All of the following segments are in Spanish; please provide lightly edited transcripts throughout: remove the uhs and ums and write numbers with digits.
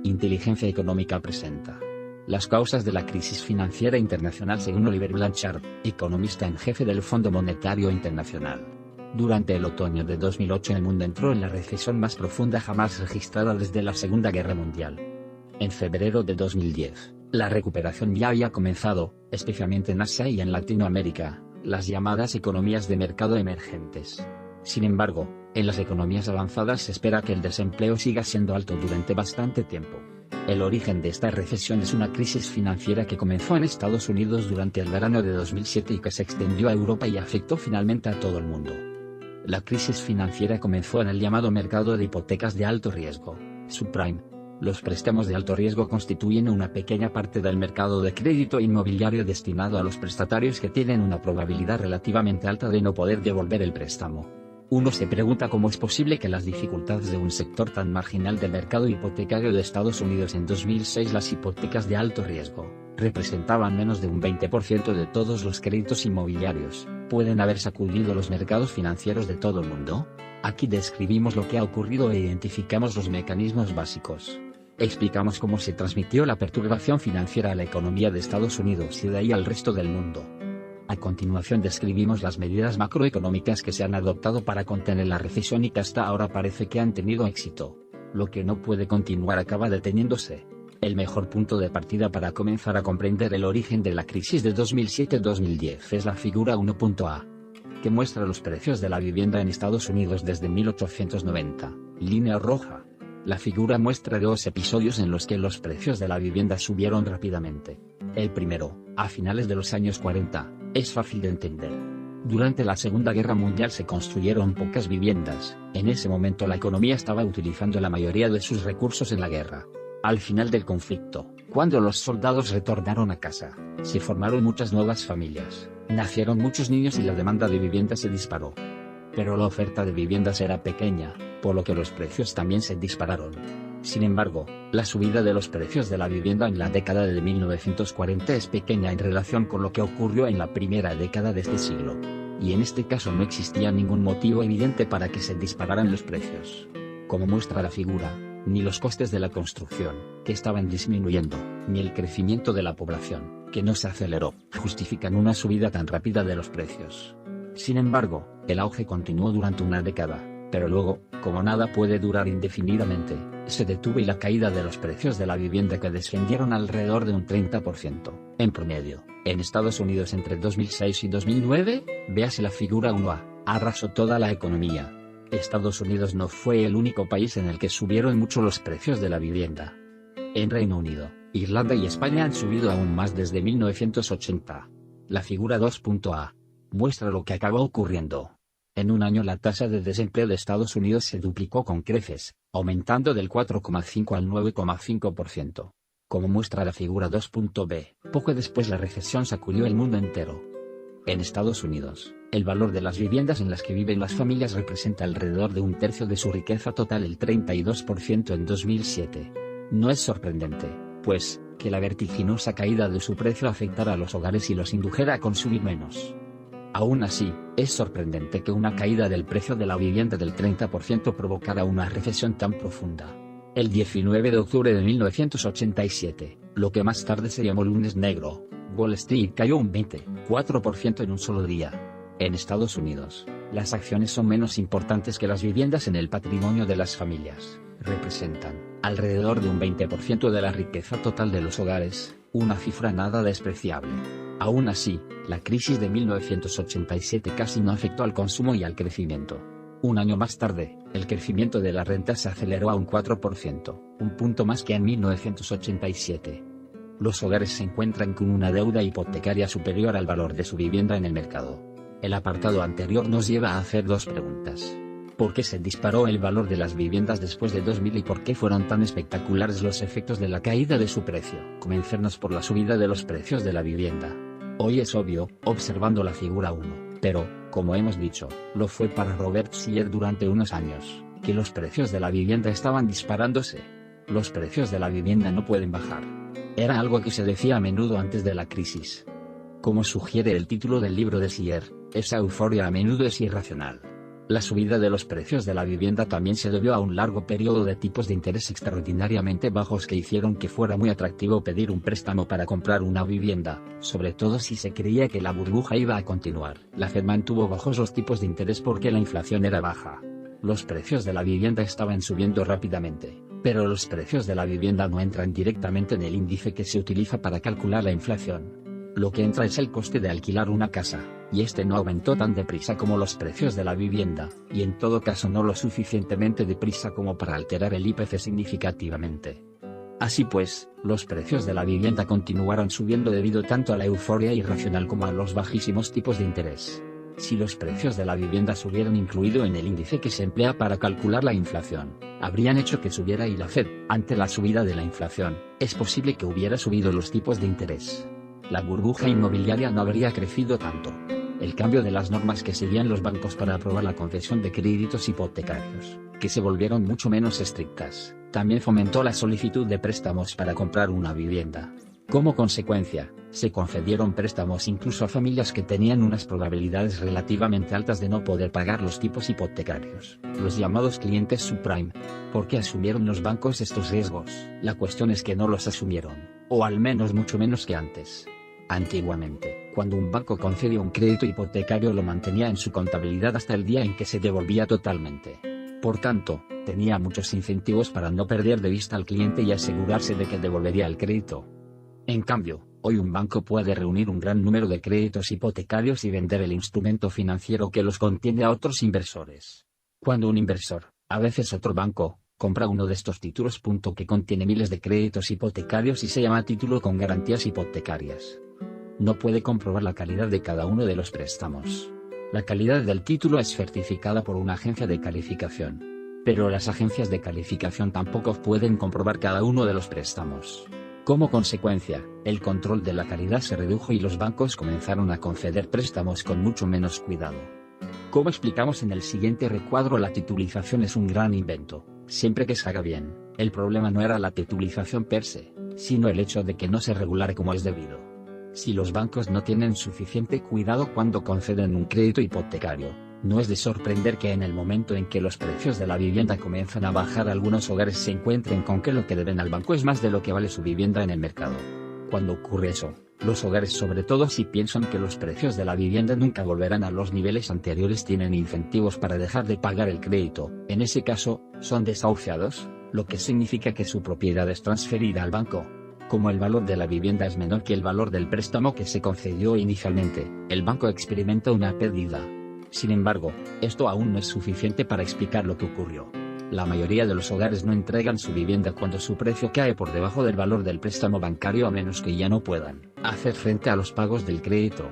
Inteligencia Económica presenta las causas de la crisis financiera internacional según Oliver Blanchard, economista en jefe del Fondo Monetario Internacional. Durante el otoño de 2008 el mundo entró en la recesión más profunda jamás registrada desde la Segunda Guerra Mundial. En febrero de 2010, la recuperación ya había comenzado, especialmente en Asia y en Latinoamérica, las llamadas economías de mercado emergentes. Sin embargo, en las economías avanzadas se espera que el desempleo siga siendo alto durante bastante tiempo. El origen de esta recesión es una crisis financiera que comenzó en Estados Unidos durante el verano de 2007 y que se extendió a Europa y afectó finalmente a todo el mundo. La crisis financiera comenzó en el llamado mercado de hipotecas de alto riesgo, subprime. Los préstamos de alto riesgo constituyen una pequeña parte del mercado de crédito inmobiliario destinado a los prestatarios que tienen una probabilidad relativamente alta de no poder devolver el préstamo. Uno se pregunta cómo es posible que las dificultades de un sector tan marginal del mercado hipotecario de Estados Unidos. En 2006 las hipotecas de alto riesgo representaban menos de un 20% de todos los créditos inmobiliarios. ¿Pueden haber sacudido los mercados financieros de todo el mundo? Aquí describimos lo que ha ocurrido e identificamos los mecanismos básicos. Explicamos cómo se transmitió la perturbación financiera a la economía de Estados Unidos y de ahí al resto del mundo. A continuación describimos las medidas macroeconómicas que se han adoptado para contener la recesión y que hasta ahora parece que han tenido éxito. Lo que no puede continuar acaba deteniéndose. El mejor punto de partida para comenzar a comprender el origen de la crisis de 2007-2010 es la figura 1.a, que muestra los precios de la vivienda en Estados Unidos desde 1890, línea roja. La figura muestra dos episodios en los que los precios de la vivienda subieron rápidamente. El primero, a finales de los años 40, es fácil de entender. Durante la Segunda Guerra Mundial se construyeron pocas viviendas. En ese momento la economía estaba utilizando la mayoría de sus recursos en la guerra. Al final del conflicto, cuando los soldados retornaron a casa, se formaron muchas nuevas familias, nacieron muchos niños y la demanda de vivienda se disparó. Pero la oferta de viviendas era pequeña, por lo que los precios también se dispararon. Sin embargo, la subida de los precios de la vivienda en la década de 1940 es pequeña en relación con lo que ocurrió en la primera década de este siglo. Y en este caso no existía ningún motivo evidente para que se dispararan los precios. Como muestra la figura, ni los costes de la construcción, que estaban disminuyendo, ni el crecimiento de la población, que no se aceleró, justifican una subida tan rápida de los precios. Sin embargo, el auge continuó durante una década, pero luego, como nada puede durar indefinidamente, se detuvo y la caída de los precios de la vivienda que descendieron alrededor de un 30%, en promedio, en Estados Unidos entre 2006 y 2009, véase la figura 1a, arrasó toda la economía. Estados Unidos no fue el único país en el que subieron mucho los precios de la vivienda. En Reino Unido, Irlanda y España han subido aún más desde 1980. La figura 2.a muestra lo que acabó ocurriendo. En un año la tasa de desempleo de Estados Unidos se duplicó con creces, aumentando del 4,5 al 9,5%. Como muestra la figura 2.b, poco después la recesión sacudió el mundo entero. En Estados Unidos, el valor de las viviendas en las que viven las familias representa alrededor de un tercio de su riqueza total, el 32% en 2007. No es sorprendente, pues, que la vertiginosa caída de su precio afectara a los hogares y los indujera a consumir menos. Aún así, es sorprendente que una caída del precio de la vivienda del 30% provocara una recesión tan profunda. El 19 de octubre de 1987, lo que más tarde se llamó lunes negro, Wall Street cayó un 24% en un solo día. En Estados Unidos, las acciones son menos importantes que las viviendas en el patrimonio de las familias. Representan alrededor de un 20% de la riqueza total de los hogares, una cifra nada despreciable. Aún así, la crisis de 1987 casi no afectó al consumo y al crecimiento. Un año más tarde, el crecimiento de la renta se aceleró a un 4%, un punto más que en 1987. Los hogares se encuentran con una deuda hipotecaria superior al valor de su vivienda en el mercado. El apartado anterior nos lleva a hacer dos preguntas. ¿Por qué se disparó el valor de las viviendas después de 2000 y por qué fueron tan espectaculares los efectos de la caída de su precio? Comencemos por la subida de los precios de la vivienda. Hoy es obvio, observando la figura 1, pero, como hemos dicho, lo fue para Robert Shiller durante unos años, que los precios de la vivienda estaban disparándose. Los precios de la vivienda no pueden bajar. Era algo que se decía a menudo antes de la crisis. Como sugiere el título del libro de Shiller, esa euforia a menudo es irracional. La subida de los precios de la vivienda también se debió a un largo periodo de tipos de interés extraordinariamente bajos que hicieron que fuera muy atractivo pedir un préstamo para comprar una vivienda, sobre todo si se creía que la burbuja iba a continuar. La Fed mantuvo bajos los tipos de interés porque la inflación era baja. Los precios de la vivienda estaban subiendo rápidamente, pero los precios de la vivienda no entran directamente en el índice que se utiliza para calcular la inflación. Lo que entra es el coste de alquilar una casa, y este no aumentó tan deprisa como los precios de la vivienda, y en todo caso no lo suficientemente deprisa como para alterar el IPC significativamente. Así pues, los precios de la vivienda continuaron subiendo debido tanto a la euforia irracional como a los bajísimos tipos de interés. Si los precios de la vivienda se hubieran incluido en el índice que se emplea para calcular la inflación, habrían hecho que subiera y la Fed, ante la subida de la inflación, es posible que hubiera subido los tipos de interés. La burbuja inmobiliaria no habría crecido tanto. El cambio de las normas que seguían los bancos para aprobar la concesión de créditos hipotecarios, que se volvieron mucho menos estrictas, también fomentó la solicitud de préstamos para comprar una vivienda. Como consecuencia, se concedieron préstamos incluso a familias que tenían unas probabilidades relativamente altas de no poder pagar los tipos hipotecarios, los llamados clientes subprime. ¿Por qué asumieron los bancos estos riesgos? La cuestión es que no los asumieron, o al menos mucho menos que antes. Antiguamente, cuando un banco concedía un crédito hipotecario lo mantenía en su contabilidad hasta el día en que se devolvía totalmente. Por tanto, tenía muchos incentivos para no perder de vista al cliente y asegurarse de que devolvería el crédito. En cambio, hoy un banco puede reunir un gran número de créditos hipotecarios y vender el instrumento financiero que los contiene a otros inversores. Cuando un inversor, a veces otro banco, compra uno de estos títulos que contiene miles de créditos hipotecarios y se llama título con garantías hipotecarias, no puede comprobar la calidad de cada uno de los préstamos. La calidad del título es certificada por una agencia de calificación. Pero las agencias de calificación tampoco pueden comprobar cada uno de los préstamos. Como consecuencia, el control de la calidad se redujo y los bancos comenzaron a conceder préstamos con mucho menos cuidado. Como explicamos en el siguiente recuadro, la titulización es un gran invento, siempre que se haga bien. El problema no era la titulización per se, sino el hecho de que no se regulara como es debido. Si los bancos no tienen suficiente cuidado cuando conceden un crédito hipotecario, no es de sorprender que en el momento en que los precios de la vivienda comienzan a bajar, algunos hogares se encuentren con que lo que deben al banco es más de lo que vale su vivienda en el mercado. Cuando ocurre eso, los hogares, sobre todo si piensan que los precios de la vivienda nunca volverán a los niveles anteriores, tienen incentivos para dejar de pagar el crédito. En ese caso, son desahuciados, lo que significa que su propiedad es transferida al banco. Como el valor de la vivienda es menor que el valor del préstamo que se concedió inicialmente, el banco experimenta una pérdida. Sin embargo, esto aún no es suficiente para explicar lo que ocurrió. La mayoría de los hogares no entregan su vivienda cuando su precio cae por debajo del valor del préstamo bancario, a menos que ya no puedan hacer frente a los pagos del crédito.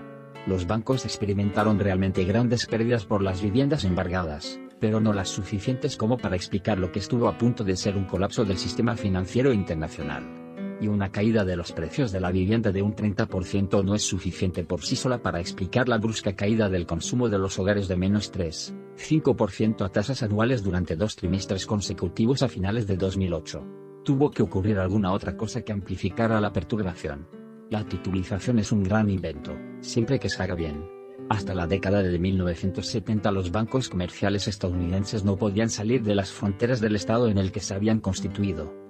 Los bancos experimentaron realmente grandes pérdidas por las viviendas embargadas, pero no las suficientes como para explicar lo que estuvo a punto de ser un colapso del sistema financiero internacional. Y una caída de los precios de la vivienda de un 30% no es suficiente por sí sola para explicar la brusca caída del consumo de los hogares de menos 3,5% a tasas anuales durante 2 trimestres consecutivos a finales de 2008. Tuvo que ocurrir alguna otra cosa que amplificara la perturbación. La titulización es un gran invento, siempre que se haga bien. Hasta la década de 1970 los bancos comerciales estadounidenses no podían salir de las fronteras del estado en el que se habían constituido.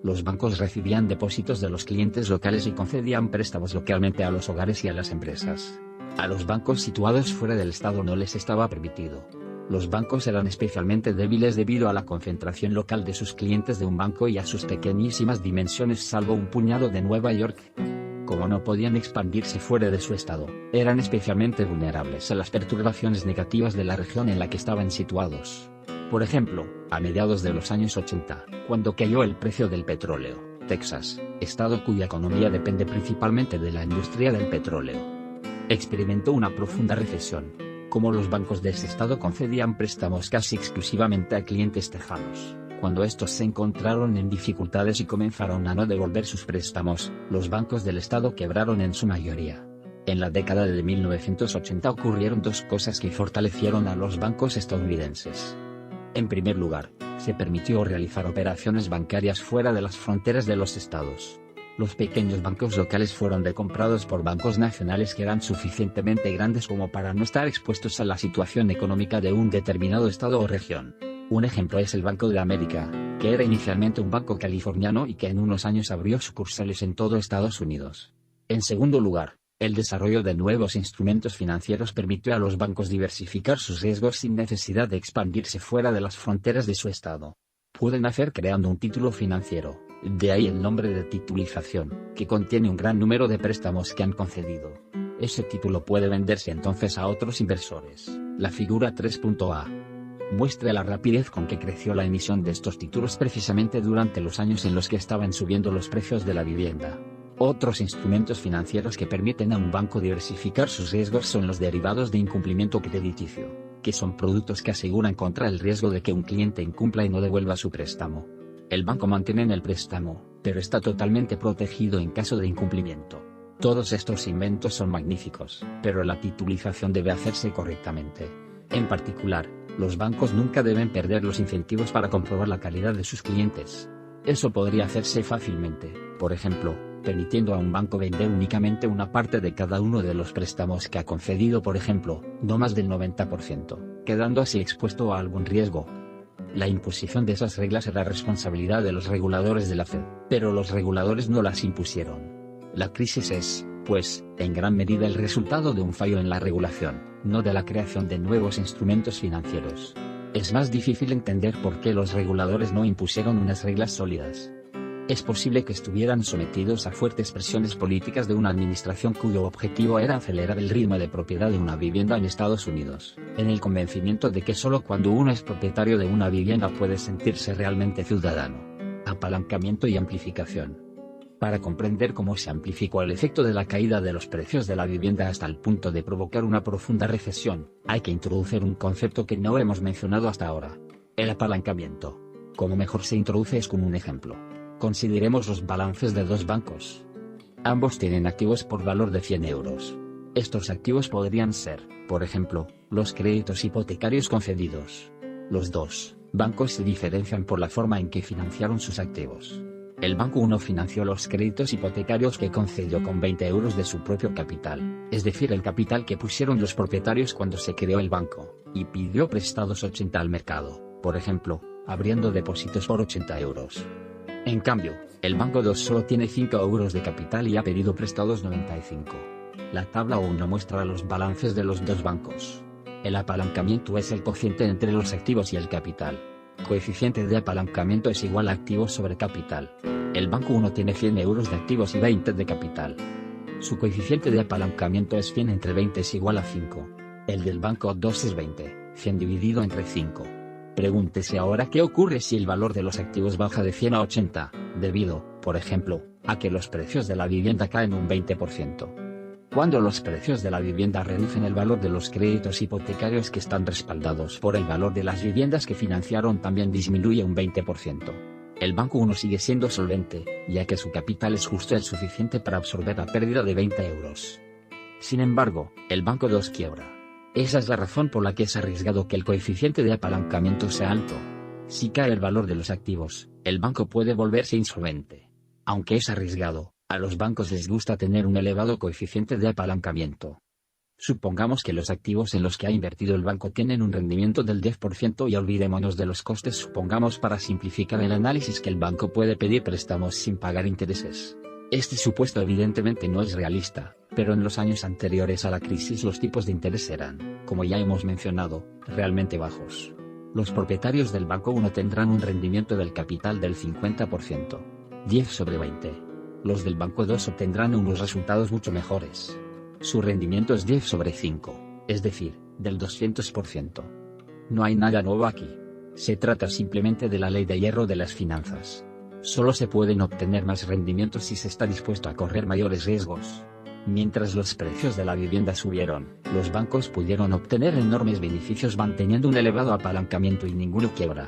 Los bancos recibían depósitos de los clientes locales y concedían préstamos localmente a los hogares y a las empresas. A los bancos situados fuera del estado no les estaba permitido. Los bancos eran especialmente débiles debido a la concentración local de sus clientes de un banco y a sus pequeñísimas dimensiones, salvo un puñado de Nueva York. Como no podían expandirse fuera de su estado, eran especialmente vulnerables a las perturbaciones negativas de la región en la que estaban situados. Por ejemplo, a mediados de los años 80, cuando cayó el precio del petróleo, Texas, estado cuya economía depende principalmente de la industria del petróleo, experimentó una profunda recesión. Como los bancos de ese estado concedían préstamos casi exclusivamente a clientes tejanos, cuando estos se encontraron en dificultades y comenzaron a no devolver sus préstamos, los bancos del estado quebraron en su mayoría. En la década de 1980 ocurrieron dos cosas que fortalecieron a los bancos estadounidenses. En primer lugar, se permitió realizar operaciones bancarias fuera de las fronteras de los estados. Los pequeños bancos locales fueron recomprados por bancos nacionales que eran suficientemente grandes como para no estar expuestos a la situación económica de un determinado estado o región. Un ejemplo es el Banco de América, que era inicialmente un banco californiano y que en unos años abrió sucursales en todo Estados Unidos. En segundo lugar, el desarrollo de nuevos instrumentos financieros permitió a los bancos diversificar sus riesgos sin necesidad de expandirse fuera de las fronteras de su estado. Pueden hacer creando un título financiero, de ahí el nombre de titulización, que contiene un gran número de préstamos que han concedido. Ese título puede venderse entonces a otros inversores. La figura 3.a muestra la rapidez con que creció la emisión de estos títulos precisamente durante los años en los que estaban subiendo los precios de la vivienda. Otros instrumentos financieros que permiten a un banco diversificar sus riesgos son los derivados de incumplimiento crediticio, que son productos que aseguran contra el riesgo de que un cliente incumpla y no devuelva su préstamo. El banco mantiene el préstamo, pero está totalmente protegido en caso de incumplimiento. Todos estos inventos son magníficos, pero la titulización debe hacerse correctamente. En particular, los bancos nunca deben perder los incentivos para comprobar la calidad de sus clientes. Eso podría hacerse fácilmente, por ejemplo, permitiendo a un banco vender únicamente una parte de cada uno de los préstamos que ha concedido, por ejemplo, no más del 90%, quedando así expuesto a algún riesgo. La imposición de esas reglas era responsabilidad de los reguladores de la Fed, pero los reguladores no las impusieron. La crisis es, pues, en gran medida el resultado de un fallo en la regulación, no de la creación de nuevos instrumentos financieros. Es más difícil entender por qué los reguladores no impusieron unas reglas sólidas. Es posible que estuvieran sometidos a fuertes presiones políticas de una administración cuyo objetivo era acelerar el ritmo de propiedad de una vivienda en Estados Unidos, en el convencimiento de que solo cuando uno es propietario de una vivienda puede sentirse realmente ciudadano. Apalancamiento y amplificación. Para comprender cómo se amplificó el efecto de la caída de los precios de la vivienda hasta el punto de provocar una profunda recesión, hay que introducir un concepto que no hemos mencionado hasta ahora: el apalancamiento. Como mejor se introduce es con un ejemplo. Consideremos los balances de dos bancos. Ambos tienen activos por valor de 100 euros. Estos activos podrían ser, por ejemplo, los créditos hipotecarios concedidos. Los dos bancos se diferencian por la forma en que financiaron sus activos. El Banco 1 financió los créditos hipotecarios que concedió con 20 euros de su propio capital, es decir, el capital que pusieron los propietarios cuando se creó el banco, y pidió prestados 80 al mercado, por ejemplo, abriendo depósitos por 80 euros. En cambio, el Banco 2 solo tiene 5 euros de capital y ha pedido prestados 95. La tabla 1 muestra los balances de los dos bancos. El apalancamiento es el cociente entre los activos y el capital. Coeficiente de apalancamiento es igual a activos sobre capital. El Banco 1 tiene 100 euros de activos y 20 de capital. Su coeficiente de apalancamiento es 100 entre 20 es igual a 5. El del Banco 2 es 20, 100 dividido entre 5. Pregúntese ahora qué ocurre si el valor de los activos baja de 100 a 80, debido, por ejemplo, a que los precios de la vivienda caen un 20%. Cuando los precios de la vivienda reducen el valor de los créditos hipotecarios que están respaldados por el valor de las viviendas que financiaron también disminuye un 20%. El Banco 1 sigue siendo solvente, ya que su capital es justo el suficiente para absorber la pérdida de 20 euros. Sin embargo, el Banco 2 quiebra. Esa es la razón por la que es arriesgado que el coeficiente de apalancamiento sea alto. Si cae el valor de los activos, el banco puede volverse insolvente. Aunque es arriesgado, a los bancos les gusta tener un elevado coeficiente de apalancamiento. Supongamos que los activos en los que ha invertido el banco tienen un rendimiento del 10% y olvidémonos de los costes. Supongamos para simplificar el análisis que el banco puede pedir préstamos sin pagar intereses. Este supuesto evidentemente no es realista, pero en los años anteriores a la crisis los tipos de interés eran, como ya hemos mencionado, realmente bajos. Los propietarios del Banco 1 tendrán un rendimiento del capital del 50%, 10 sobre 20. Los del Banco 2 obtendrán unos resultados mucho mejores. Su rendimiento es 10 sobre 5, es decir, del 200%. No hay nada nuevo aquí. Se trata simplemente de la ley de hierro de las finanzas. Solo se pueden obtener más rendimientos si se está dispuesto a correr mayores riesgos. Mientras los precios de la vivienda subieron, los bancos pudieron obtener enormes beneficios manteniendo un elevado apalancamiento y ninguna quiebra.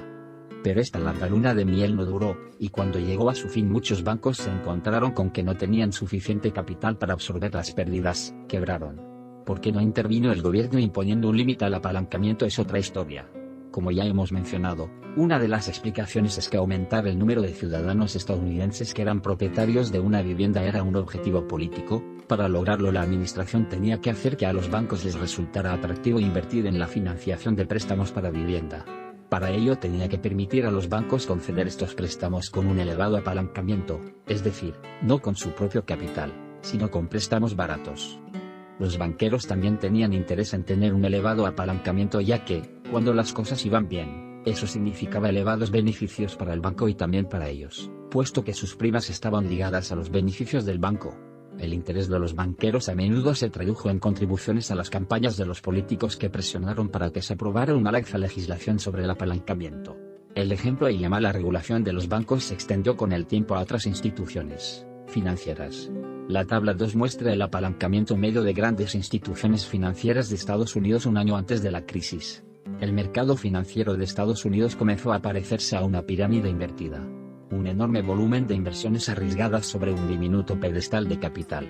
Pero esta larga luna de miel no duró, y cuando llegó a su fin muchos bancos se encontraron con que no tenían suficiente capital para absorber las pérdidas, quebraron. ¿Por qué no intervino el gobierno imponiendo un límite al apalancamiento? Es otra historia. Como ya hemos mencionado, una de las explicaciones es que aumentar el número de ciudadanos estadounidenses que eran propietarios de una vivienda era un objetivo político. Para lograrlo, la administración tenía que hacer que a los bancos les resultara atractivo invertir en la financiación de préstamos para vivienda. Para ello tenía que permitir a los bancos conceder estos préstamos con un elevado apalancamiento, es decir, no con su propio capital, sino con préstamos baratos. Los banqueros también tenían interés en tener un elevado apalancamiento, ya que, cuando las cosas iban bien, eso significaba elevados beneficios para el banco y también para ellos, puesto que sus primas estaban ligadas a los beneficios del banco. El interés de los banqueros a menudo se tradujo en contribuciones a las campañas de los políticos que presionaron para que se aprobara una laxa legislación sobre el apalancamiento. El ejemplo y la mala regulación de los bancos se extendió con el tiempo a otras instituciones financieras. La tabla 2 muestra el apalancamiento medio de grandes instituciones financieras de Estados Unidos un año antes de la crisis. El mercado financiero de Estados Unidos comenzó a parecerse a una pirámide invertida. Un enorme volumen de inversiones arriesgadas sobre un diminuto pedestal de capital.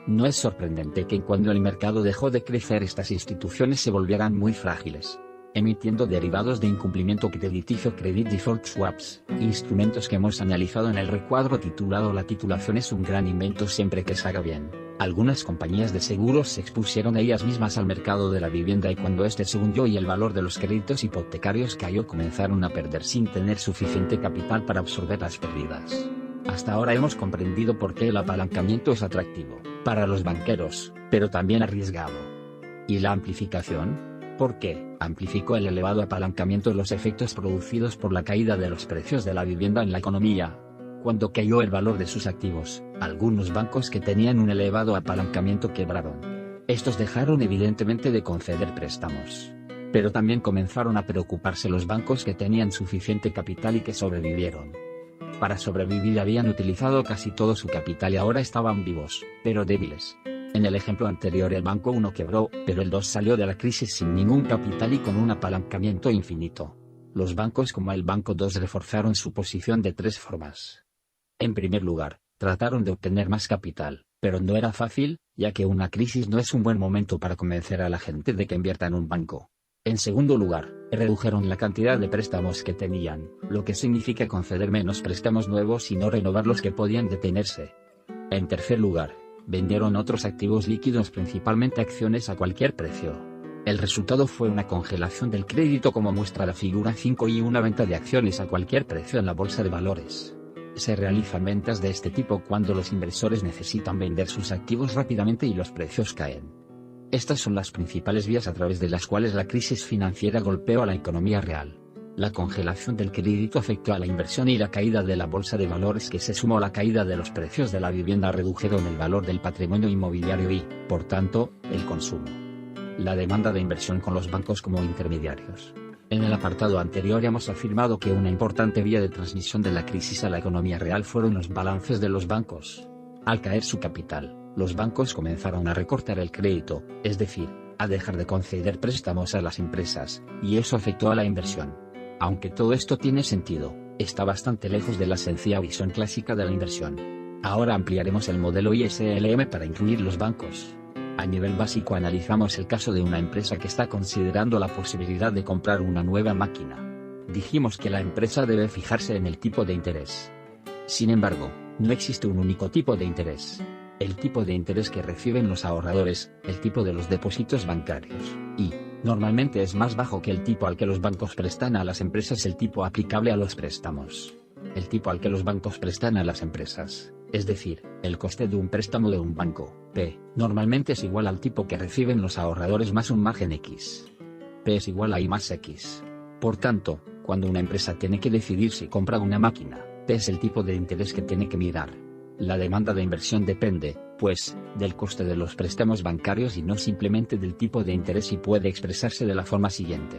No es sorprendente que cuando el mercado dejó de crecer estas instituciones se volvieran muy frágiles, emitiendo derivados de incumplimiento crediticio, credit default swaps, instrumentos que hemos analizado en el recuadro titulado La titulación es un gran invento siempre que se haga bien. Algunas compañías de seguros se expusieron ellas mismas al mercado de la vivienda y cuando este se hundió y el valor de los créditos hipotecarios cayó, comenzaron a perder sin tener suficiente capital para absorber las pérdidas. Hasta ahora hemos comprendido por qué el apalancamiento es atractivo para los banqueros, pero también arriesgado. ¿Y la amplificación? ¿Por qué amplificó el elevado apalancamiento los efectos producidos por la caída de los precios de la vivienda en la economía? Cuando cayó el valor de sus activos, algunos bancos que tenían un elevado apalancamiento quebraron. Estos dejaron evidentemente de conceder préstamos. Pero también comenzaron a preocuparse los bancos que tenían suficiente capital y que sobrevivieron. Para sobrevivir habían utilizado casi todo su capital y ahora estaban vivos, pero débiles. En el ejemplo anterior el banco 1 quebró, pero el 2 salió de la crisis sin ningún capital y con un apalancamiento infinito. Los bancos como el banco 2 reforzaron su posición de 3 formas. En primer lugar, trataron de obtener más capital, pero no era fácil, ya que una crisis no es un buen momento para convencer a la gente de que invierta en un banco. En segundo lugar, redujeron la cantidad de préstamos que tenían, lo que significa conceder menos préstamos nuevos y no renovar los que podían detenerse. En tercer lugar, vendieron otros activos líquidos, principalmente acciones, a cualquier precio. El resultado fue una congelación del crédito como muestra la figura 5 y una venta de acciones a cualquier precio en la bolsa de valores. Se realizan ventas de este tipo cuando los inversores necesitan vender sus activos rápidamente y los precios caen. Estas son las principales vías a través de las cuales la crisis financiera golpeó a la economía real. La congelación del crédito afectó a la inversión y la caída de la bolsa de valores, que se sumó a la caída de los precios de la vivienda, redujeron el valor del patrimonio inmobiliario y, por tanto, el consumo. La demanda de inversión con los bancos como intermediarios. En el apartado anterior hemos afirmado que una importante vía de transmisión de la crisis a la economía real fueron los balances de los bancos. Al caer su capital, los bancos comenzaron a recortar el crédito, es decir, a dejar de conceder préstamos a las empresas, y eso afectó a la inversión. Aunque todo esto tiene sentido, está bastante lejos de la sencilla visión clásica de la inversión. Ahora ampliaremos el modelo ISLM para incluir los bancos. A nivel básico analizamos el caso de una empresa que está considerando la posibilidad de comprar una nueva máquina. Dijimos que la empresa debe fijarse en el tipo de interés. Sin embargo, no existe un único tipo de interés. El tipo de interés que reciben los ahorradores, el tipo de los depósitos bancarios, y, normalmente es más bajo que el tipo al que los bancos prestan a las empresas, el tipo aplicable a los préstamos. El tipo al que los bancos prestan a las empresas, es decir, el coste de un préstamo de un banco, P, normalmente es igual al tipo que reciben los ahorradores más un margen X. P es igual a I más X. Por tanto, cuando una empresa tiene que decidir si compra una máquina, P es el tipo de interés que tiene que mirar. La demanda de inversión depende, pues, del coste de los préstamos bancarios y no simplemente del tipo de interés, y puede expresarse de la forma siguiente.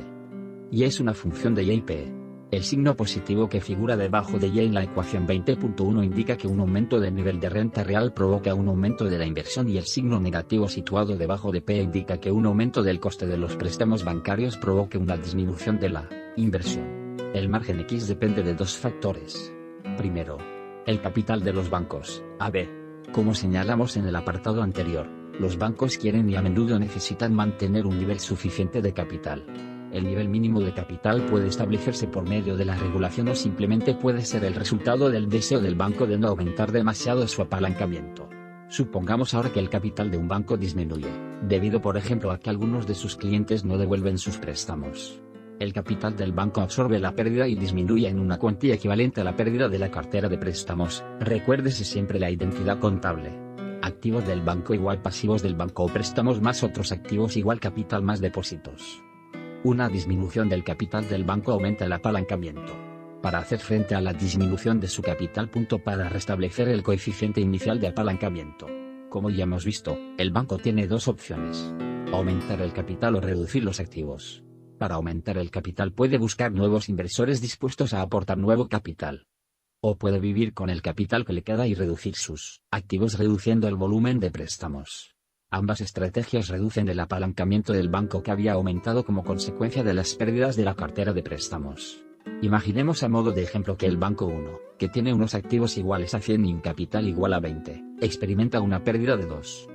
Y es una función de Y/P. El signo positivo que figura debajo de Y en la ecuación 20.1 indica que un aumento del nivel de renta real provoca un aumento de la inversión, y el signo negativo situado debajo de P indica que un aumento del coste de los préstamos bancarios provoque una disminución de la inversión. El margen X depende de dos factores. Primero, el capital de los bancos, AB. Como señalamos en el apartado anterior, los bancos quieren y a menudo necesitan mantener un nivel suficiente de capital. El nivel mínimo de capital puede establecerse por medio de la regulación o simplemente puede ser el resultado del deseo del banco de no aumentar demasiado su apalancamiento. Supongamos ahora que el capital de un banco disminuye, debido por ejemplo a que algunos de sus clientes no devuelven sus préstamos. El capital del banco absorbe la pérdida y disminuye en una cuantía equivalente a la pérdida de la cartera de préstamos. Recuérdese siempre la identidad contable. Activos del banco igual pasivos del banco o préstamos más otros activos igual capital más depósitos. Una disminución del capital del banco aumenta el apalancamiento. Para hacer frente a la disminución de su capital. Para restablecer el coeficiente inicial de apalancamiento. Como ya hemos visto, el banco tiene dos opciones: aumentar el capital o reducir los activos. Para aumentar el capital puede buscar nuevos inversores dispuestos a aportar nuevo capital. O puede vivir con el capital que le queda y reducir sus activos reduciendo el volumen de préstamos. Ambas estrategias reducen el apalancamiento del banco que había aumentado como consecuencia de las pérdidas de la cartera de préstamos. Imaginemos a modo de ejemplo que el banco 1, que tiene unos activos iguales a 100 y un capital igual a 20, experimenta una pérdida de 2.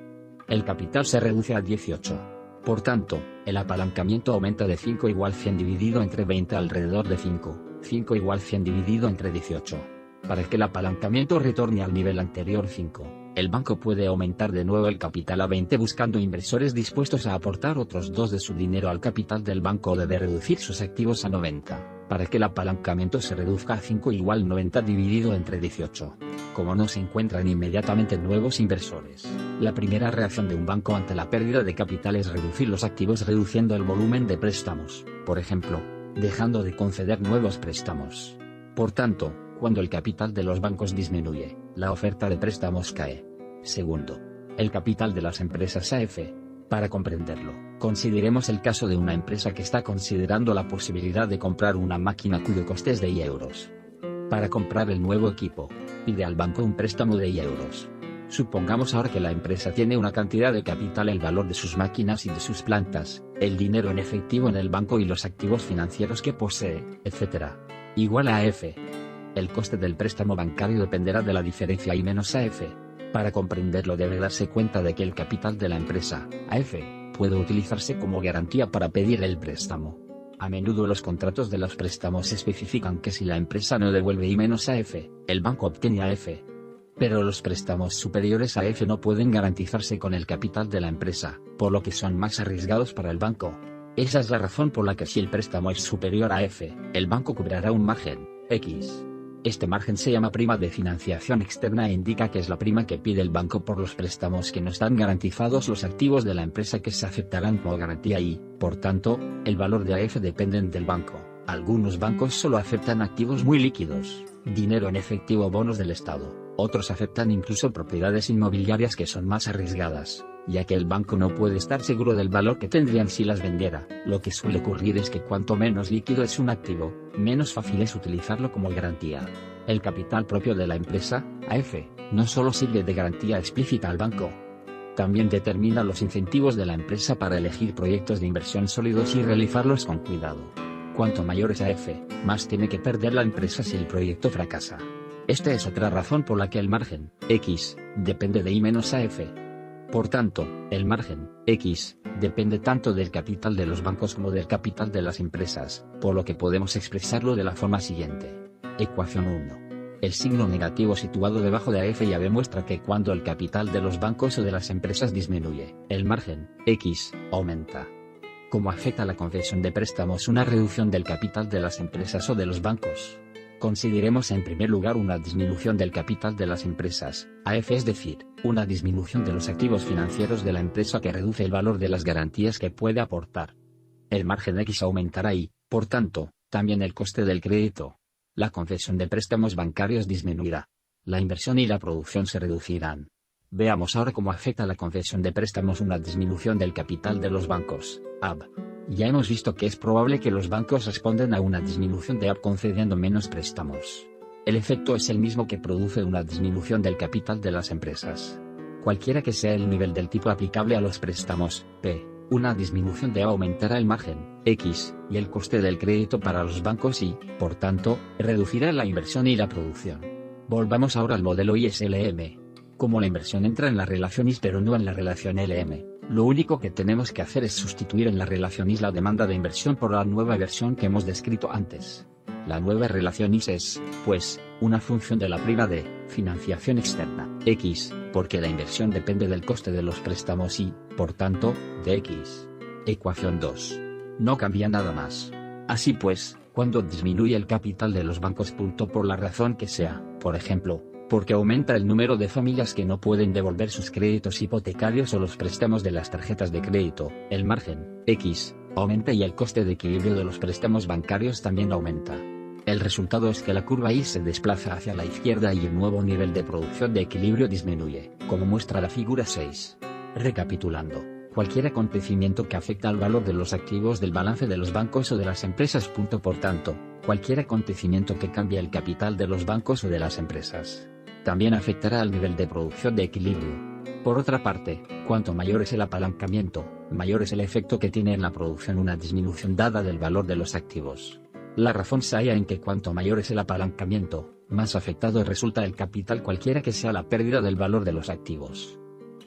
El capital se reduce a 18. Por tanto, el apalancamiento aumenta de 5 igual 100 dividido entre 20 alrededor de 5, 5 igual 100 dividido entre 18. Para que el apalancamiento retorne al nivel anterior 5, el banco puede aumentar de nuevo el capital a 20 buscando inversores dispuestos a aportar otros 2 de su dinero al capital del banco o debe reducir sus activos a 90. Para que el apalancamiento se reduzca a 5 igual 90 dividido entre 18. Como no se encuentran inmediatamente nuevos inversores, la primera reacción de un banco ante la pérdida de capital es reducir los activos reduciendo el volumen de préstamos, por ejemplo, dejando de conceder nuevos préstamos. Por tanto, cuando el capital de los bancos disminuye, la oferta de préstamos cae. Segundo, el capital de las empresas AF. Para comprenderlo, consideremos el caso de una empresa que está considerando la posibilidad de comprar una máquina cuyo coste es de €. Para comprar el nuevo equipo, pide al banco un préstamo de €. Supongamos ahora que la empresa tiene una cantidad de capital, el valor de sus máquinas y de sus plantas, el dinero en efectivo en el banco y los activos financieros que posee, etc. igual a F. El coste del préstamo bancario dependerá de la diferencia I menos AF. Para comprenderlo debe darse cuenta de que el capital de la empresa, AF, puede utilizarse como garantía para pedir el préstamo. A menudo los contratos de los préstamos especifican que si la empresa no devuelve I menos AF, el banco obtiene AF. Pero los préstamos superiores a AF no pueden garantizarse con el capital de la empresa, por lo que son más arriesgados para el banco. Esa es la razón por la que si el préstamo es superior a F, el banco cobrará un margen, X. Este margen se llama prima de financiación externa e indica que es la prima que pide el banco por los préstamos que no están garantizados los activos de la empresa que se aceptarán como garantía y, por tanto, el valor de AF dependen del banco. Algunos bancos solo aceptan activos muy líquidos, dinero en efectivo o bonos del Estado, otros aceptan incluso propiedades inmobiliarias que son más arriesgadas, ya que el banco no puede estar seguro del valor que tendrían si las vendiera. Lo que suele ocurrir es que cuanto menos líquido es un activo, menos fácil es utilizarlo como garantía. El capital propio de la empresa, AF, no solo sirve de garantía explícita al banco, también determina los incentivos de la empresa para elegir proyectos de inversión sólidos y realizarlos con cuidado. Cuanto mayor es AF, más tiene que perder la empresa si el proyecto fracasa. Esta es otra razón por la que el margen, X, depende de I menos AF. Por tanto, el margen, X, depende tanto del capital de los bancos como del capital de las empresas, por lo que podemos expresarlo de la forma siguiente. Ecuación 1. El signo negativo situado debajo de AF y AB muestra que cuando el capital de los bancos o de las empresas disminuye, el margen, X, aumenta. ¿Cómo afecta la concesión de préstamos una reducción del capital de las empresas o de los bancos? Consideremos en primer lugar una disminución del capital de las empresas, AF, es decir, una disminución de los activos financieros de la empresa que reduce el valor de las garantías que puede aportar. El margen X aumentará y, por tanto, también el coste del crédito. La concesión de préstamos bancarios disminuirá. La inversión y la producción se reducirán. Veamos ahora cómo afecta la concesión de préstamos una disminución del capital de los bancos, AB. Ya hemos visto que es probable que los bancos respondan a una disminución de AB concediendo menos préstamos. El efecto es el mismo que produce una disminución del capital de las empresas. Cualquiera que sea el nivel del tipo aplicable a los préstamos, P, una disminución de A aumentará el margen, X, y el coste del crédito para los bancos y, por tanto, reducirá la inversión y la producción. Volvamos ahora al modelo ISLM. Como la inversión entra en la relación IS pero no en la relación LM, lo único que tenemos que hacer es sustituir en la relación IS la demanda de inversión por la nueva versión que hemos descrito antes. La nueva relación IS es, pues, una función de la prima de financiación externa, X, porque la inversión depende del coste de los préstamos y, por tanto, de X. Ecuación 2. No cambia nada más. Así pues, cuando disminuye el capital de los bancos. Por la razón que sea, por ejemplo, porque aumenta el número de familias que no pueden devolver sus créditos hipotecarios o los préstamos de las tarjetas de crédito, el margen, X, aumenta y el coste de equilibrio de los préstamos bancarios también aumenta. El resultado es que la curva Y se desplaza hacia la izquierda y el nuevo nivel de producción de equilibrio disminuye, como muestra la figura 6. Recapitulando, cualquier acontecimiento que afecta al valor de los activos del balance de los bancos o de las empresas. Por tanto, cualquier acontecimiento que cambie el capital de los bancos o de las empresas, también afectará al nivel de producción de equilibrio. Por otra parte, cuanto mayor es el apalancamiento, mayor es el efecto que tiene en la producción una disminución dada del valor de los activos. La razón se halla en que cuanto mayor es el apalancamiento, más afectado resulta el capital cualquiera que sea la pérdida del valor de los activos.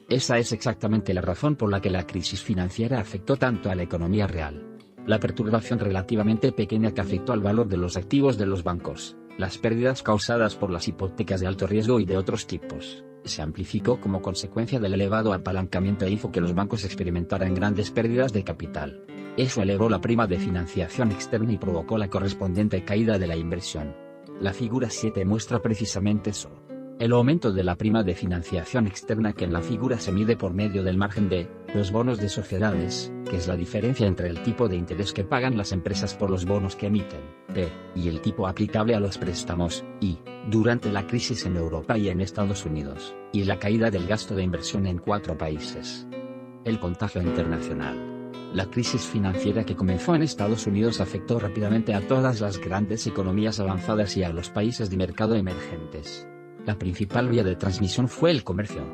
Esa es exactamente la razón por la que la crisis financiera afectó tanto a la economía real. La perturbación relativamente pequeña que afectó al valor de los activos de los bancos, las pérdidas causadas por las hipotecas de alto riesgo y de otros tipos, se amplificó como consecuencia del elevado apalancamiento e hizo que los bancos experimentaran grandes pérdidas de capital. Eso elevó la prima de financiación externa y provocó la correspondiente caída de la inversión. La figura 7 muestra precisamente eso. El aumento de la prima de financiación externa, que en la figura se mide por medio del margen de los bonos de sociedades, que es la diferencia entre el tipo de interés que pagan las empresas por los bonos que emiten, P, y el tipo aplicable a los préstamos, I, durante la crisis en Europa y en Estados Unidos, y la caída del gasto de inversión en 4 países. El contagio internacional. La crisis financiera que comenzó en Estados Unidos afectó rápidamente a todas las grandes economías avanzadas y a los países de mercado emergentes. La principal vía de transmisión fue el comercio.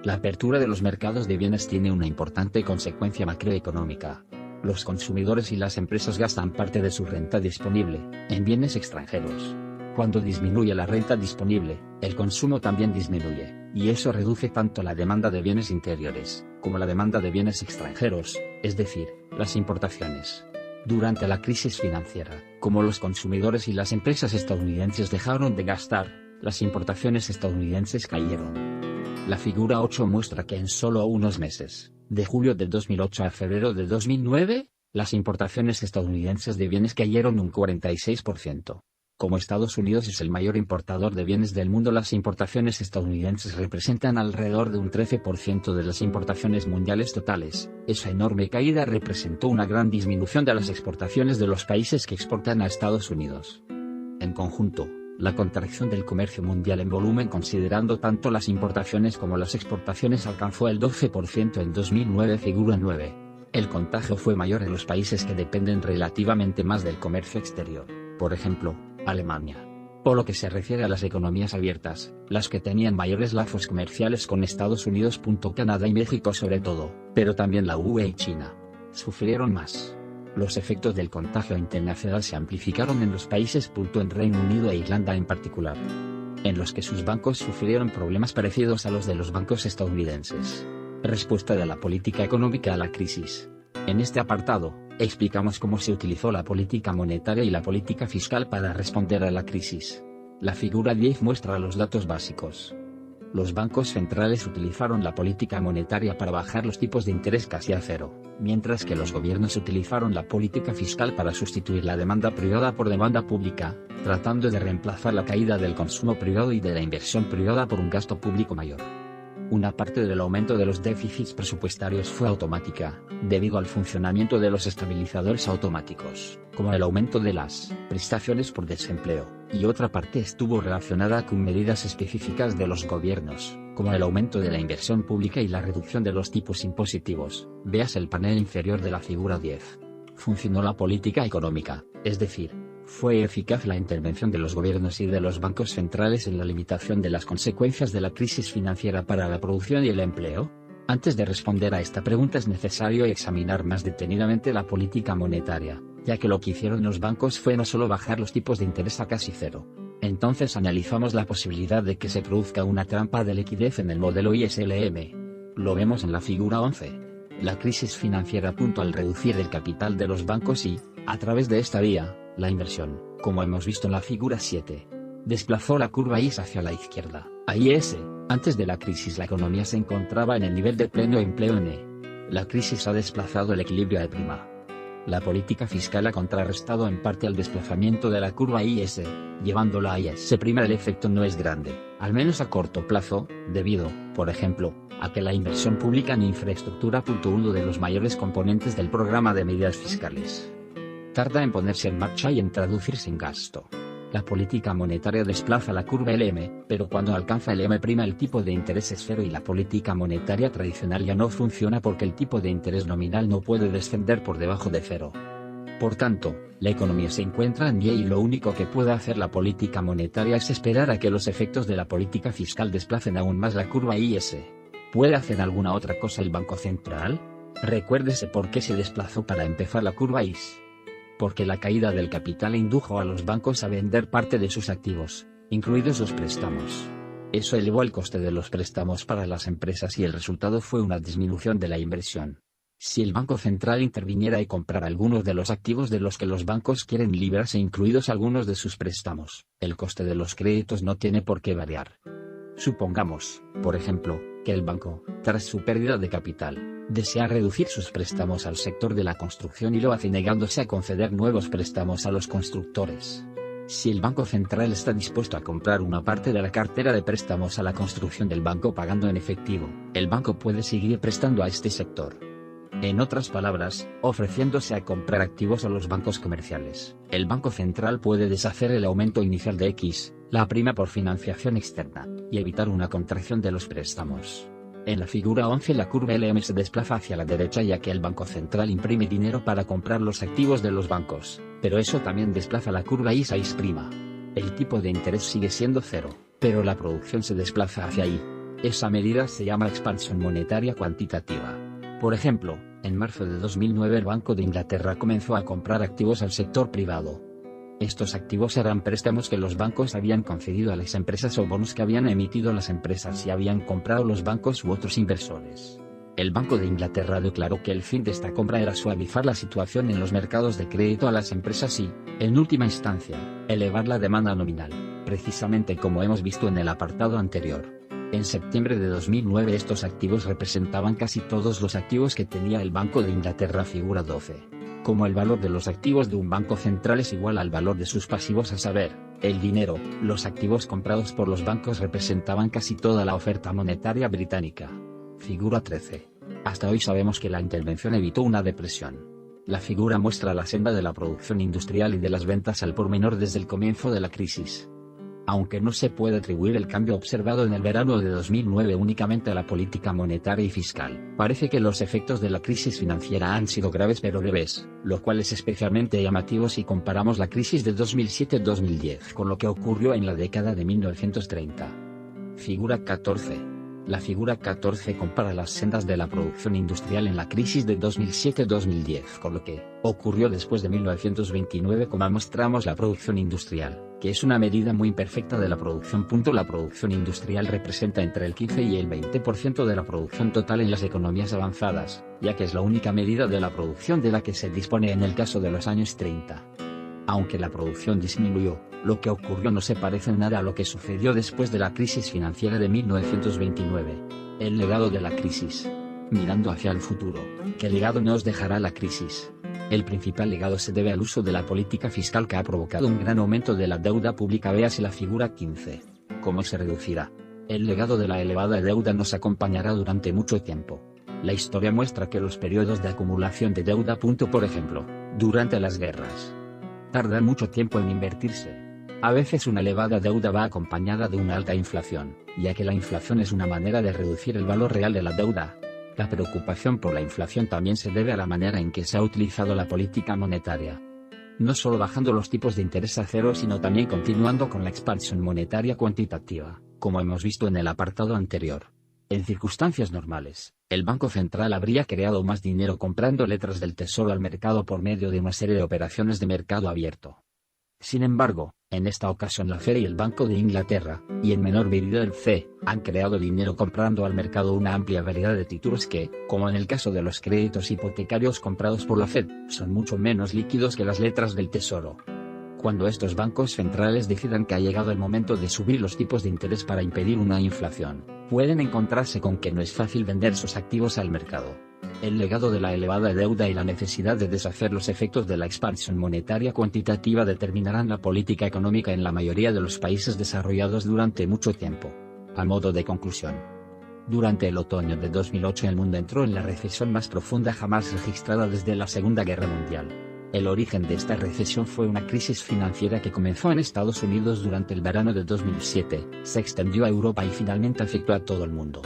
La apertura de los mercados de bienes tiene una importante consecuencia macroeconómica. Los consumidores y las empresas gastan parte de su renta disponible en bienes extranjeros. Cuando disminuye la renta disponible, el consumo también disminuye, y eso reduce tanto la demanda de bienes interiores, como la demanda de bienes extranjeros, es decir, las importaciones. Durante la crisis financiera, como los consumidores y las empresas estadounidenses dejaron de gastar, las importaciones estadounidenses cayeron. La figura 8 muestra que en solo unos meses, de julio de 2008 a febrero de 2009, las importaciones estadounidenses de bienes cayeron un 46%. Como Estados Unidos es el mayor importador de bienes del mundo, las importaciones estadounidenses representan alrededor de un 13% de las importaciones mundiales totales. Esa enorme caída representó una gran disminución de las exportaciones de los países que exportan a Estados Unidos. En conjunto, la contracción del comercio mundial en volumen, considerando tanto las importaciones como las exportaciones, alcanzó el 12% en 2009, figura 9. El contagio fue mayor en los países que dependen relativamente más del comercio exterior, por ejemplo, Alemania. Por lo que se refiere a las economías abiertas, las que tenían mayores lazos comerciales con Estados Unidos. Canadá y México sobre todo, pero también la UE y China, sufrieron más. Los efectos del contagio internacional se amplificaron en los países. En Reino Unido e Irlanda en particular, en los que sus bancos sufrieron problemas parecidos a los de los bancos estadounidenses. Respuesta de la política económica a la crisis. En este apartado, explicamos cómo se utilizó la política monetaria y la política fiscal para responder a la crisis. La figura 10 muestra los datos básicos. Los bancos centrales utilizaron la política monetaria para bajar los tipos de interés casi a cero, mientras que los gobiernos utilizaron la política fiscal para sustituir la demanda privada por demanda pública, tratando de reemplazar la caída del consumo privado y de la inversión privada por un gasto público mayor. Una parte del aumento de los déficits presupuestarios fue automática, debido al funcionamiento de los estabilizadores automáticos, como el aumento de las prestaciones por desempleo, y otra parte estuvo relacionada con medidas específicas de los gobiernos, como el aumento de la inversión pública y la reducción de los tipos impositivos. Veas el panel inferior de la figura 10. Funcionó la política económica, es decir, ¿fue eficaz la intervención de los gobiernos y de los bancos centrales en la limitación de las consecuencias de la crisis financiera para la producción y el empleo? Antes de responder a esta pregunta es necesario examinar más detenidamente la política monetaria, ya que lo que hicieron los bancos fue no solo bajar los tipos de interés a casi cero, Entonces analizamos la posibilidad de que se produzca una trampa de liquidez en el modelo ISLM. Lo vemos en la figura 11. La crisis financiera. Al reducir el capital de los bancos y, a través de esta vía, la inversión, como hemos visto en la figura 7, desplazó la curva IS hacia la izquierda. IS, antes de la crisis la economía se encontraba en el nivel de pleno empleo N. La crisis ha desplazado el equilibrio de prima. La política fiscal ha contrarrestado en parte el desplazamiento de la curva IS, llevándola a IS'. El efecto no es grande, al menos a corto plazo, debido, por ejemplo, a que la inversión pública en infraestructura, uno de los mayores componentes del programa de medidas fiscales, tarda en ponerse en marcha y en traducirse en gasto. La política monetaria desplaza la curva LM, pero cuando alcanza el M' el tipo de interés es cero y la política monetaria tradicional ya no funciona porque el tipo de interés nominal no puede descender por debajo de cero. Por tanto, la economía se encuentra en Y y lo único que puede hacer la política monetaria es esperar a que los efectos de la política fiscal desplacen aún más la curva IS. ¿Puede hacer alguna otra cosa el Banco Central? Recuérdese por qué se desplazó para empezar la curva IS. Porque la caída del capital indujo a los bancos a vender parte de sus activos, incluidos los préstamos. Eso elevó el coste de los préstamos para las empresas y el resultado fue una disminución de la inversión. Si el Banco Central interviniera y comprara algunos de los activos de los que los bancos quieren librarse, incluidos algunos de sus préstamos, el coste de los créditos no tiene por qué variar. Supongamos, por ejemplo, que el banco, tras su pérdida de capital, desea reducir sus préstamos al sector de la construcción y lo hace negándose a conceder nuevos préstamos a los constructores. Si el Banco Central está dispuesto a comprar una parte de la cartera de préstamos a la construcción del banco pagando en efectivo, el banco puede seguir prestando a este sector. En otras palabras, ofreciéndose a comprar activos a los bancos comerciales, el Banco Central puede deshacer el aumento inicial de X, la prima por financiación externa, y evitar una contracción de los préstamos. En la figura 11 la curva LM se desplaza hacia la derecha ya que el Banco Central imprime dinero para comprar los activos de los bancos, pero eso también desplaza la curva IS a IS'. El tipo de interés sigue siendo cero, pero la producción se desplaza hacia I. Esa medida se llama expansión monetaria cuantitativa. Por ejemplo, en marzo de 2009 el Banco de Inglaterra comenzó a comprar activos al sector privado. Estos activos eran préstamos que los bancos habían concedido a las empresas o bonos que habían emitido las empresas y habían comprado los bancos u otros inversores. El Banco de Inglaterra declaró que el fin de esta compra era suavizar la situación en los mercados de crédito a las empresas y, en última instancia, elevar la demanda nominal, precisamente como hemos visto en el apartado anterior. En septiembre de 2009 estos activos representaban casi todos los activos que tenía el Banco de Inglaterra, figura 12. Como el valor de los activos de un banco central es igual al valor de sus pasivos, a saber, el dinero, los activos comprados por los bancos representaban casi toda la oferta monetaria británica. Figura 13. Hasta hoy sabemos que la intervención evitó una depresión. La figura muestra la senda de la producción industrial y de las ventas al por menor desde el comienzo de la crisis. Aunque no se puede atribuir el cambio observado en el verano de 2009 únicamente a la política monetaria y fiscal, parece que los efectos de la crisis financiera han sido graves pero leves, lo cual es especialmente llamativo si comparamos la crisis de 2007-2010 con lo que ocurrió en la década de 1930. Figura 14. La figura 14 compara las sendas de la producción industrial en la crisis de 2007-2010 con lo que ocurrió después de 1929. Como mostramos la producción industrial, que es una medida muy imperfecta de la producción. La producción industrial representa entre el 15 y el 20% de la producción total en las economías avanzadas, ya que es la única medida de la producción de la que se dispone en el caso de los años 30. Aunque la producción disminuyó, lo que ocurrió no se parece en nada a lo que sucedió después de la crisis financiera de 1929. El legado de la crisis. Mirando hacia el futuro, ¿qué legado nos dejará la crisis? El principal legado se debe al uso de la política fiscal que ha provocado un gran aumento de la deuda pública. Véase la figura 15. ¿Cómo se reducirá? El legado de la elevada deuda nos acompañará durante mucho tiempo. La historia muestra que los periodos de acumulación de deuda, por ejemplo, durante las guerras, tardan mucho tiempo en invertirse. A veces una elevada deuda va acompañada de una alta inflación, ya que la inflación es una manera de reducir el valor real de la deuda. La preocupación por la inflación también se debe a la manera en que se ha utilizado la política monetaria. No solo bajando los tipos de interés a cero, sino también continuando con la expansión monetaria cuantitativa, como hemos visto en el apartado anterior. En circunstancias normales, el Banco Central habría creado más dinero comprando letras del Tesoro al mercado por medio de una serie de operaciones de mercado abierto. Sin embargo, En esta ocasión la Fed y el Banco de Inglaterra, y en menor medida el FE, han creado dinero comprando al mercado una amplia variedad de títulos que, como en el caso de los créditos hipotecarios comprados por la Fed, son mucho menos líquidos que las letras del Tesoro. Cuando estos bancos centrales decidan que ha llegado el momento de subir los tipos de interés para impedir una inflación, pueden encontrarse con que no es fácil vender sus activos al mercado. El legado de la elevada deuda y la necesidad de deshacer los efectos de la expansión monetaria cuantitativa determinarán la política económica en la mayoría de los países desarrollados durante mucho tiempo. A modo de conclusión, durante el otoño de 2008 el mundo entró en la recesión más profunda jamás registrada desde la Segunda Guerra Mundial. El origen de esta recesión fue una crisis financiera que comenzó en Estados Unidos durante el verano de 2007, se extendió a Europa y finalmente afectó a todo el mundo.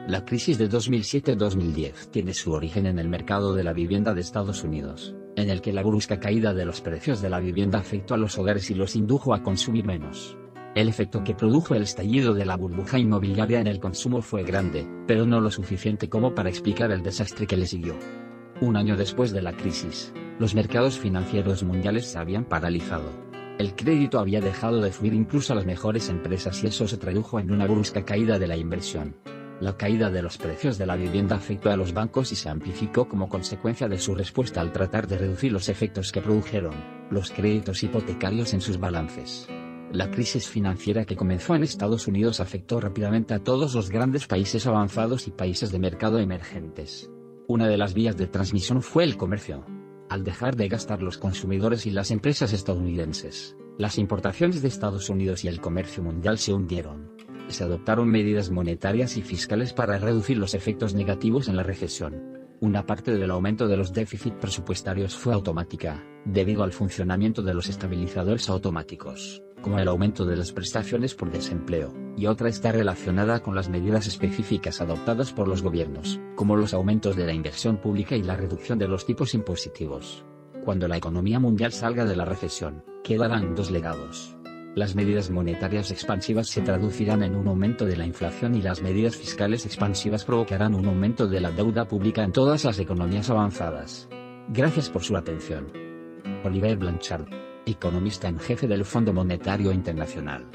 La crisis de 2007-2010 tiene su origen en el mercado de la vivienda de Estados Unidos, en el que la brusca caída de los precios de la vivienda afectó a los hogares y los indujo a consumir menos. El efecto que produjo el estallido de la burbuja inmobiliaria en el consumo fue grande, pero no lo suficiente como para explicar el desastre que le siguió. Un año después de la crisis, los mercados financieros mundiales se habían paralizado. El crédito había dejado de fluir incluso a las mejores empresas y eso se tradujo en una brusca caída de la inversión. La caída de los precios de la vivienda afectó a los bancos y se amplificó como consecuencia de su respuesta al tratar de reducir los efectos que produjeron los créditos hipotecarios en sus balances. La crisis financiera que comenzó en Estados Unidos afectó rápidamente a todos los grandes países avanzados y países de mercado emergentes. Una de las vías de transmisión fue el comercio. Al dejar de gastar los consumidores y las empresas estadounidenses, las importaciones de Estados Unidos y el comercio mundial se hundieron. Se adoptaron medidas monetarias y fiscales para reducir los efectos negativos en la recesión. Una parte del aumento de los déficits presupuestarios fue automática, debido al funcionamiento de los estabilizadores automáticos, como el aumento de las prestaciones por desempleo, y otra está relacionada con las medidas específicas adoptadas por los gobiernos, como los aumentos de la inversión pública y la reducción de los tipos impositivos. Cuando la economía mundial salga de la recesión, quedarán dos legados. Las medidas monetarias expansivas se traducirán en un aumento de la inflación y las medidas fiscales expansivas provocarán un aumento de la deuda pública en todas las economías avanzadas. Gracias por su atención. Olivier Blanchard, economista en jefe del Fondo Monetario Internacional.